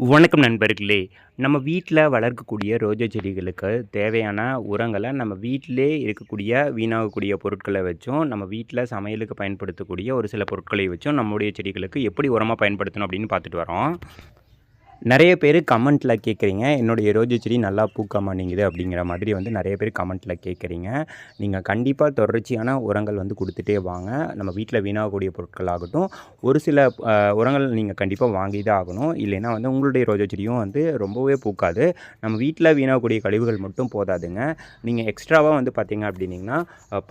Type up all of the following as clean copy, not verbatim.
வணக்கம் நண்பர்களே! நம்ம வீட்ல வளர்க்கக்கூடிய ரோஜா செடிகளுக்கு தேவையான உரங்கள நம்ம வீட்டிலே இருக்கக்கூடிய வீணாகக்கூடிய பொருட்கள வச்சும், நம்ம வீட்ல சமையலுக்கு பயன்படுத்தக்கூடிய ஒரு சில பொருட்களை வச்சும் நம்முடைய செடிகளுக்கு எப்படி உரமா பயன்படுத்தணும் அப்படின்னு பார்த்துட்டு வரோம். நெறைய பேரு கமெண்ட்ல கேட்குறீங்க, "என்னுடைய ரோஜா செடி நல்லா பூக்க மாட்டேங்குது." அப்படிங்கிற மாதிரி வந்து நெறைய பேர் கமெண்ட்ல கேட்குறீங்க. நீங்க கண்டிப்பா தொடர்ச்சியான உரங்கள் வந்து குடுத்துட்டே வாங்க. நம்ம வீட்ல வீணாகக்கூடிய பொருட்கள் ஆகட்டும், ஒரு சில உரங்கள் நீங்க கண்டிப்பா வாங்கி தான் ஆகணும். இல்லைன்னா வந்து உங்களுடைய ரோஜா செடியும் வந்து ரொம்பவே பூக்காது. நம்ம வீட்ல வீணாகக்கூடிய கழிவுகள் மட்டும் போதாதுங்க. நீங்க எக்ஸ்ட்ராவா வந்து பார்த்தீங்க அப்படின்னீங்கன்னா,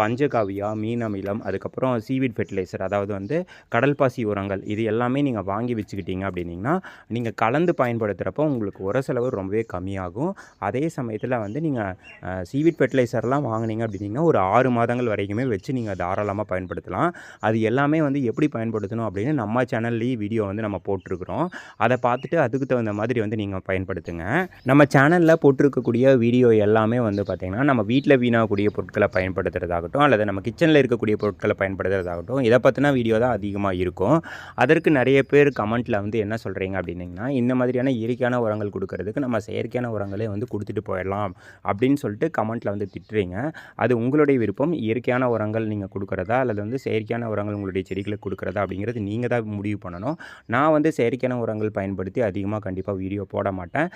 பஞ்சகாவியா, மீன் அமிலம், அதுக்கப்புறம் சீவீட் ஃபெர்டிலைசர் அதாவது வந்து கடல் பாசி உரங்கள் இது எல்லாமே நீங்க வாங்கி வச்சுக்கிட்டீங்க அப்படின்னீங்கன்னா, நீங்க கலந்து பயன்படுத்துகிறப்போ உங்களுக்கு உர செலவு ரொம்பவே கம்மியாகும். அதே சமயத்தில் வந்து நீங்கள் சீவீட் ஃபெர்டிலைசர்லாம் வாங்கினீங்க அப்படின்னா ஒரு 6 மாதங்கள் வரைக்குமே வச்சு நீங்கள் தாராளமாக பயன்படுத்தலாம். அது எல்லாமே வந்து எப்படி பயன்படுத்தணும் அப்படின்னு நம்ம சேனல்லேயே வீடியோ வந்து நம்ம போட்டிருக்கிறோம். அதை பார்த்துட்டு அதுக்கு தகுந்த மாதிரி வந்து நீங்கள் பயன்படுத்துங்க. நம்ம சேனலில் போட்டிருக்கக்கூடிய வீடியோ எல்லாமே வந்து பார்த்திங்கன்னா நம்ம வீட்டில் வீணாகக்கூடிய பொருட்களை பயன்படுத்துகிறதாகட்டும் அல்லது நம்ம கிச்சனில் இருக்கக்கூடிய பொருட்களை பயன்படுத்துகிறதாகட்டும் இதை பற்றின வீடியோ தான் அதிகமாக இருக்கும். அதற்கு நிறைய பேர் கமெண்ட்டில் வந்து என்ன சொல்கிறீங்க அப்படின்னிங்கன்னா இந்த மாதிரியான இயற்கையான உரங்கள் கொடுக்கறதுக்கு நம்ம செயற்கையான உரங்களே வந்து கொடுத்துட்டு போயிடலாம் அப்படின்னு சொல்லிட்டு கமெண்ட்டில் வந்து திட்டுறீங்க. அது உங்களுடைய விருப்பம். இயற்கையான உரங்கள் நீங்கள் கொடுக்குறதா அல்லது வந்து செயற்கையான உரங்கள் உங்களுடைய செடிகளுக்கு கொடுக்குறதா அப்படிங்கிறது நீங்கள் தான் முடிவு பண்ணணும். நான் வந்து செயற்கையான உரங்கள் பயன்படுத்தி அதிகமாக கண்டிப்பாக வீடியோ போட மாட்டேன்.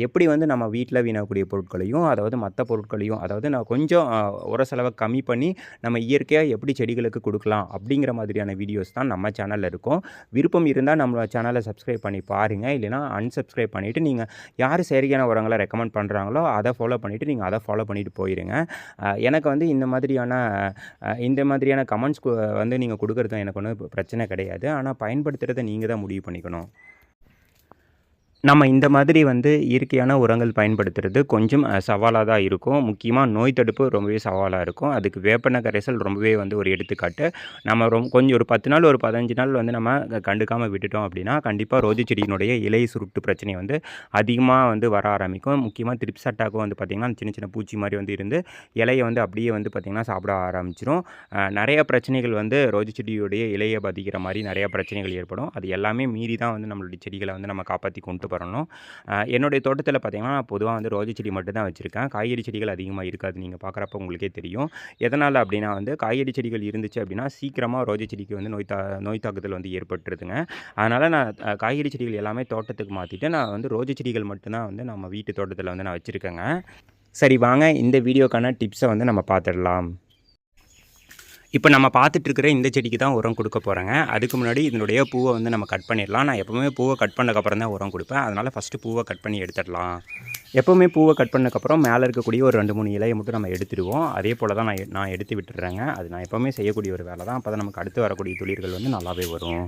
எப்படி வந்து நம்ம வீட்டில் வீணாகக்கூடிய பொருட்களையும் அதாவது மற்ற பொருட்களையும் அதாவது நான் கொஞ்சம் உர செலவை கம்மி பண்ணி நம்ம இயற்கையாக எப்படி செடிகளுக்கு கொடுக்கலாம் அப்படிங்கிற மாதிரியான வீடியோஸ் தான் நம்ம சேனலில் இருக்கும். விருப்பம் இருந்தால் நம்ம சேனலை சப்ஸ்கிரைப் பண்ணி பாருங்கள். இல்லைனா அன்சப்ஸ்கிரைப் பண்ணிவிட்டு நீங்கள் யார் செயற்கையான உரங்களை ரெக்கமெண்ட் பண்ணுறாங்களோ அதை ஃபாலோ பண்ணிவிட்டு நீங்கள் அதை ஃபாலோ பண்ணிவிட்டு போயிடுங்க. எனக்கு வந்து இந்த மாதிரியான கமெண்ட்ஸ் வந்து நீங்கள் கொடுக்குறது எனக்கு ஒன்றும் பிரச்சனை கிடையாது. ஆனால் பயன்படுத்துகிறத நீங்கள் தான் முடிவு பண்ணிக்கணும். நம்ம இந்த மாதிரி வந்து இயற்கையான உரங்கள் பயன்படுத்துறது கொஞ்சம் சவாலாக தான் இருக்கும். முக்கியமாக நோய் தடுப்பு ரொம்பவே சவாலாக இருக்கும். அதுக்கு வேப்பெண்ணெய் கரைசல் ரொம்பவே வந்து ஒரு எடுத்துக்காட்டு. நம்ம கொஞ்சம் ஒரு 10 நாள் ஒரு 15 நாள் வந்து நம்ம கண்டுக்காமல் விட்டுட்டோம் அப்படின்னா கண்டிப்பாக ரோஜா செடியினுடைய இலை சுருட்டு பிரச்சனை வந்து அதிகமாக வந்து வர ஆரம்பிக்கும். முக்கியமாக த்ரிப்ஸ் அட்டாக்கும் வந்து பார்த்திங்கன்னா சின்ன சின்ன பூச்சி மாதிரி வந்து இருந்து இலையை வந்து அப்படியே வந்து பார்த்திங்கன்னா சாப்பிட ஆரம்பிச்சிடும். நிறைய பிரச்சனைகள் வந்து ரோஜா செடியுடைய இலையை பாதிக்கிற மாதிரி நிறையா பிரச்சனைகள் ஏற்படும். அது எல்லாமே மீறி தான் வந்து நம்மளுடைய செடிகளை வந்து நம்ம காப்பாற்றி கொண்டு வரணும். என்னுடைய தோட்டத்தில் பார்த்தீங்கன்னா பொதுவாக வந்து ரோஜா செடி மட்டும் தான் வச்சுருக்கேன். காய்கறி செடிகள் அதிகமாக இருக்காது. நீங்கள் பார்க்குறப்ப உங்களுக்கே தெரியும். எதனால் அப்படின்னா வந்து காய்கறி செடிகள் இருந்துச்சு அப்படின்னா சீக்கிரமாக ரோஜா செடிக்கு வந்து நோய் தாக்குதல் வந்து ஏற்பட்டுருதுங்க. அதனால் நான் காய்கறி செடிகள் எல்லாமே தோட்டத்துக்கு மாற்றிட்டு நான் வந்து ரோஜா செடிகள் மட்டும்தான் வந்து நம்ம வீட்டு தோட்டத்தில் வந்து நான் வச்சுருக்கேங்க. சரி வாங்க இந்த வீடியோக்கான டிப்ஸை வந்து நம்ம பார்த்துடலாம். இப்போ நம்ம பார்த்துட்ருக்கிற இந்த செடிக்கு தான் உரம் கொடுக்க போகிறேங்க. அதுக்கு முன்னாடி இதனுடைய பூவை வந்து நம்ம கட் பண்ணிடலாம். நான் எப்போவுமே பூவை கட் பண்ணதுக்கப்புறம் தான் உரம் கொடுப்பேன். அதனால் ஃபஸ்ட்டு பூவை கட் பண்ணி எடுத்துடலாம். எப்போவுமே பூவை கட் பண்ணதுக்கப்புறம் மேலே இருக்கக்கூடிய ஒரு 2, 3 இலையை மட்டும் நம்ம எடுத்துடுவோம். அதே போல் தான் நான் எடுத்து விட்டுடுறேங்க. அது நான் எப்போவுமே செய்யக்கூடிய ஒரு வேலை தான். அப்போ தான் நமக்கு அடுத்து வரக்கூடிய துளிர்கள் வந்து நல்லாவே வரும்.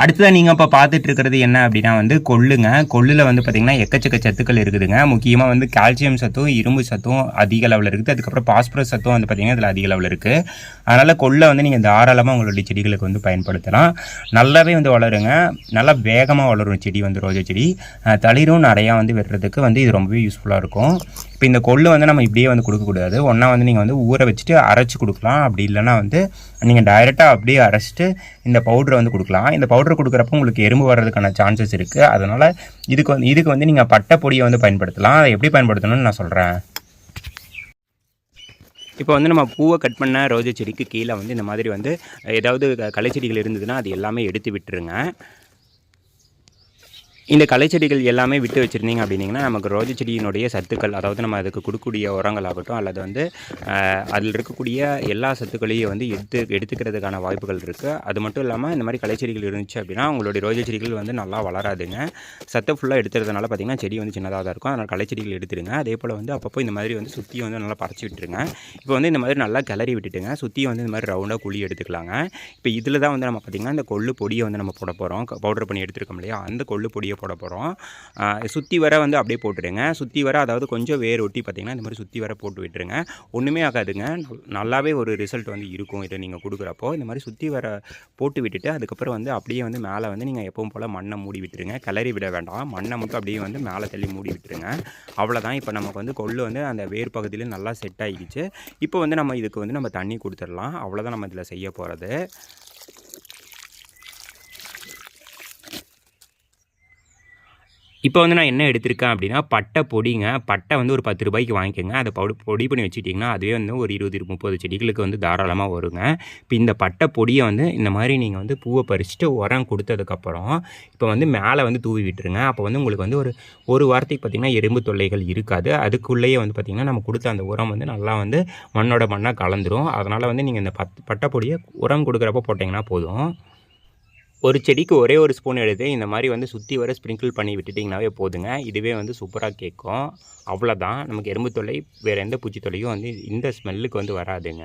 அடுத்ததாக நீங்கள் இப்போ பார்த்துட்டு இருக்கிறது என்ன அப்படின்னா வந்து கொள்ளுங்க. கொள்ளில் வந்து பார்த்திங்கன்னா எக்கச்சக்க சத்துக்கள் இருக்குதுங்க. முக்கியமாக வந்து கால்சியம் சத்தும் இரும்பு சத்தும் அதிக அளவில் இருக்குது. அதுக்கப்புறம் பாஸ்பரஸ் சத்தும் வந்து பார்த்திங்கன்னா இதில் அதிக அளவில் இருக்குது. அதனால் கொள்ளை வந்து நீங்கள் தாராளமாக உங்களுடைய செடிகளுக்கு வந்து பயன்படுத்தலாம். நல்லாவே வந்து வளருங்க. நல்லா வேகமாக வளரும் செடி வந்து ரோஜா செடி. தளிரும் நிறையா வந்து வெட்டுறதுக்கு வந்து இது ரொம்பவே யூஸ்ஃபுல்லாக இருக்கும். இப்போ இந்த கொள்ளு வந்து நம்ம இப்படியே வந்து கொடுக்கக்கூடாது. ஒன்றா வந்து நீங்கள் வந்து ஊற வச்சுட்டு அரைச்சி கொடுக்கலாம். அப்படி இல்லைன்னா வந்து நீங்கள் டைரெக்டாக அப்படியே அரைச்சிட்டு இந்த பவுடரை வந்து கொடுக்கலாம். இந்த பவுடர் கொடுக்குறப்போ உங்களுக்கு எறும்பு வர்றதுக்கான சான்சஸ் இருக்குது. அதனால் இதுக்கு வந்து நீங்கள் பட்டை பொடியை வந்து பயன்படுத்தலாம். அதை எப்படி பயன்படுத்தணும்னு நான் சொல்கிறேன். இப்போ வந்து நம்ம பூவை கட் பண்ண ரோஜா செடிக்கு கீழே வந்து இந்த மாதிரி வந்து ஏதாவது களைச்செடிகள் இருந்ததுன்னா அது எல்லாமே எடுத்து விட்டுருங்க. இந்த களைச்செடிகள் எல்லாமே விட்டு வச்சுருந்தீங்க அப்படின்னிங்கன்னா நமக்கு ரோஜா செடியினுடைய சத்துக்கள் அதாவது நம்ம அதுக்கு கொடுக்கக்கூடிய உரங்களாகட்டும் அல்லது வந்து அதில் இருக்கக்கூடிய எல்லா சத்துக்களையும் வந்து எடுத்துக்கிறதுக்கான வாய்ப்புகள் இருக்குது. அது மட்டும் இல்லாமல் இந்த மாதிரி களைச்செடிகள் இருந்துச்சு அப்படின்னா உங்களுடைய ரோஜா செடிகள் வந்து நல்லா வளராதுங்க. சத்தை ஃபுல்லாக எடுத்துறதுனால பார்த்திங்கன்னா செடி வந்து சின்னதாக தான் இருக்கும். அதனால் களைச்செடிகள் எடுத்துருங்க. அதே போல் வந்து அப்பப்போ இந்த மாதிரி வந்து சுற்றி வந்து நல்லா பறிச்சு விட்டுருங்க. இப்போ வந்து இந்த மாதிரி நல்லா கிளறி விட்டுட்டுங்க சுற்றி வந்து இந்த மாதிரி ரவுண்டாக குழி எடுத்துக்கலாங்க. இப்போ இதில் தான் வந்து நம்ம பார்த்திங்கன்னா இந்த கொள்ளு பொடியை வந்து நம்ம போட போகிறோம். பவுடர் பண்ணி எடுத்துருக்கோம் இல்லையா, அந்த கொள்ளு பொடியை போட போகிறோம். சுற்றி வர வந்து அப்படியே போட்டுடுங்க. சுற்றி வர அதாவது கொஞ்சம் வேர் ஒட்டி பார்த்திங்கன்னா இந்த மாதிரி சுற்றி வர போட்டு விட்டுருங்க. ஒன்றுமே ஆகாதுங்க. நல்லாவே ஒரு ரிசல்ட் வந்து இருக்கும் இதை நீங்கள் கொடுக்குறப்போ. இந்த மாதிரி சுற்றி வர போட்டு விட்டுட்டு அதுக்கப்புறம் வந்து அப்படியே வந்து மேலே வந்து நீங்கள் எப்பவும் போல் மண்ணை மூடி விட்டுருங்க. கிளறி விட வேண்டாம். மண்ணை மட்டும் அப்படியே வந்து மேலே தள்ளி மூடி விட்டுருங்க. அவ்வளோதான். இப்போ நமக்கு வந்து கொள்ளு வந்து அந்த வேர் பகுதியில் நல்லா செட் ஆகிடுச்சு. இப்போ வந்து நம்ம இதுக்கு வந்து நம்ம தண்ணி கொடுத்துடலாம். அவ்வளோதான் நம்ம இதில் செய்ய போகிறது. இப்போ வந்து நான் என்ன எடுத்திருக்கேன் அப்படின்னா, பட்டை பொடிங்க. பட்டை வந்து ஒரு ரூ. 10க்கு வாங்கிக்கோங்க. அத பொடி பண்ணி வச்சுக்கிட்டிங்கன்னா, அதுவே வந்து ஒரு 20, 30 செடிகளுக்கு வந்து தாராளமா வருங்க. இப்போ இந்த பட்டை பொடிய வந்து இந்த மாரி நீங்க வந்து பூவ பறிச்சுட்டு உரம் குடுத்ததுக்கப்புறம், இப்போ வந்து மேலே வந்து தூவி விட்டுருங்க. அப்போ வந்து உங்களுக்கு வந்து ஒரு வாரத்துக்கு பார்த்தீங்கன்னா, எறும்பு தொல்லைகள் இருக்காது. அதுக்குள்ளேயே வந்து பார்த்தீங்கன்னா, நம்ம குடுத்த அந்த உரம் வந்து நல்லா வந்து மண்ணோட மண்ணா கலந்துரும். அதனால வந்து நீங்க இந்த பட்டை பொடிய உரம் குடுக்குறப்போ போட்டீங்கன்னா போதும். ஒரு செடிக்கு ஒரே ஒரு ஸ்பூன் எடுத்து இந்த மாதிரி வந்து சுற்றி வர ஸ்ப்ரிங்கிள் பண்ணி விட்டுட்டிங்கனாவே போதுங்க. இதுவே வந்து சூப்பராக கேட்கும். அவ்வளோதான். நமக்கு எறும்பு தொல்லை, வேறு எந்த பூச்சி தொல்லையும் வந்து இந்த ஸ்மெல்லுக்கு வந்து வராதுங்க.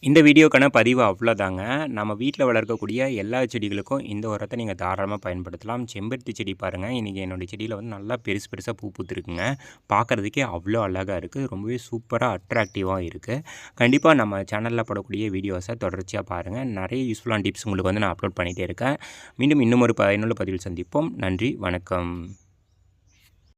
இந்த வீடியோக்கான பதிவு அவ்வளோதாங்க. நம்ம வீட்டில் வளர்க்கக்கூடிய எல்லா செடிகளுக்கும் இந்த உரத்தை நீங்கள் தாராளமாக பயன்படுத்தலாம். செம்பருத்தி செடி பாருங்கள், இன்றைக்கி என்னுடைய செடியில் வந்து நல்லா பெருசு பெருசாக பூ பூத்துருக்குங்க. பார்க்குறதுக்கே அவ்வளோ அழகாக இருக்குது. ரொம்பவே சூப்பராக அட்ராக்டிவாக இருக்குது. கண்டிப்பாக நம்ம சேனலில் போடக்கூடிய வீடியோஸை தொடர்ச்சியாக பாருங்கள். நிறைய யூஸ்ஃபுல்லான டிப்ஸ் உங்களுக்கு வந்து நான் அப்லோட் பண்ணிகிட்டே இருக்கேன். மீண்டும் இன்னும் ஒரு பயனுள்ள பதிவில் சந்திப்போம். நன்றி, வணக்கம்.